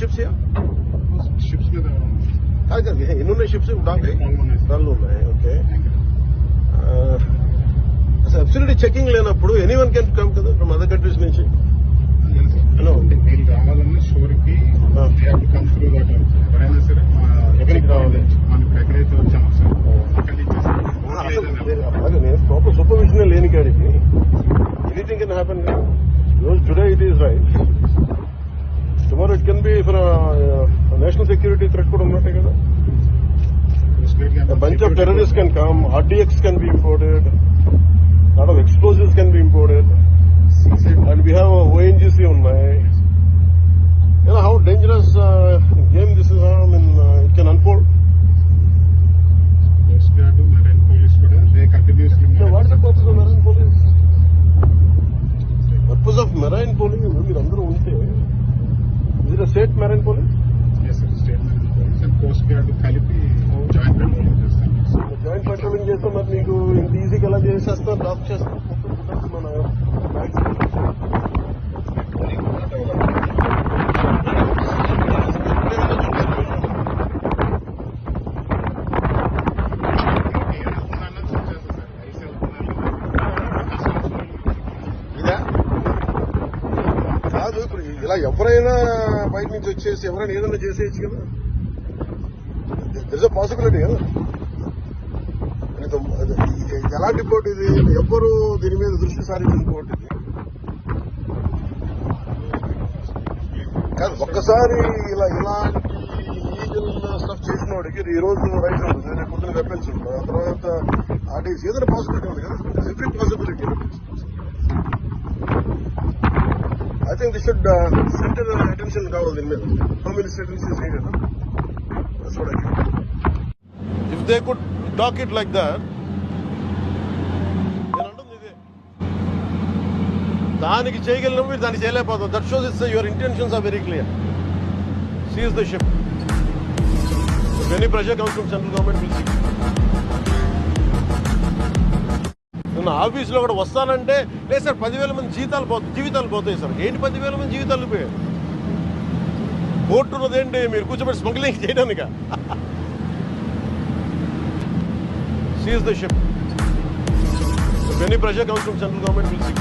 Ships ships మీద కాదు కాదు ఎన్ని ఉన్నాయి షిప్స్ డాక్ 12 ఉన్నాయి. ఓకే, అసలు అబ్సల్యూట్లీ చెకింగ్ లేనప్పుడు ఎనీవన్ కెన్ కమ్ కదా ఫ్రమ్ అదర్ కంట్రీస్ నుంచి. హలో, వీళ్ళు రావాలన్నా షోర్కి కమ్ త్రూ దట్. ఎవరైనా సరే ఎక్కడికి రావాలి? మనం ఇప్పుడు ఎక్కడైతే వచ్చామో సార్ అక్కడి నుంచి అలాగే నేను ప్రాపర్ సూపర్విజన్ లేని కాడికి anything can happen. Today it is right, tomorrow it can be for national security threat కూడా ఉన్నట్టే కదా. A bunch of terrorists can come, RDX can be imported, a lot of explosives can be imported, and we have a ONGC ఉన్నాయి. You know how dangerous game this is. I mean, it can unfold. Coast guard, marine police కూడా they continuously. So what is the purpose of marine police? Purpose of marine police మీరు అందరూ ఉంటే is it a state marine police? Yes sir, state marine police and coast guard కలిపి joint patrolling చేస్తాం. Joint patrolling చేస్తే మరి మీకు ఇంత ఈజీగా ఎలా చేసేస్తారు, డ్రాప్ చేస్తారు మన ఇదా కాదు. ఇప్పుడు ఇలా ఎవరైనా బయట నుంచి వచ్చేసి ఎవరైనా ఏదైనా చేసేయచ్చు కదా. దర్ ఇస్ అ పాసిబిలిటీ కదా. ఎలాంటి పోటీ ఇది, ఎవ్వరు దీని మీద దృష్టి సారించిన పోటీ ఇది కాదు. ఒక్కసారి ఇలా ఇలాంటి లీగల్ స్టఫ్ చేసిన వాడికి ఈ రోజు రైట్ ఉంటుంది, రేపు పొద్దున వెపన్స్ ఉంటుంది, ఆ తర్వాత ఆర్టీసీ ఏదైనా పాసిబిలిటీ ఉంది కదా. Every possibility. I think this should centre attention కావాలి దీని మీద. హోమ్ మినిస్టర్ అటెన్షన్ చేయలేదు. If they could talk it like that, దానికి చేయగలిగిన మీరు దాన్ని చేయలేకపోతాం. That shows it's your intentions are very clear. Seize the ship. Any pressure comes from central government will see. నేను ఆఫీసులో కూడా వస్తానంటే లేదు సార్ 10,000 మంది జీవితాలు పోతాయి సార్. ఏంటి 10,000 మంది జీవితాలు పోయాయి? కోర్టు ఉన్నదేంటి మీరు కూర్చోబెట్టి స్మగ్లింగ్ చేయడానిక? Seize the ship. Any pressure comes from central government will see.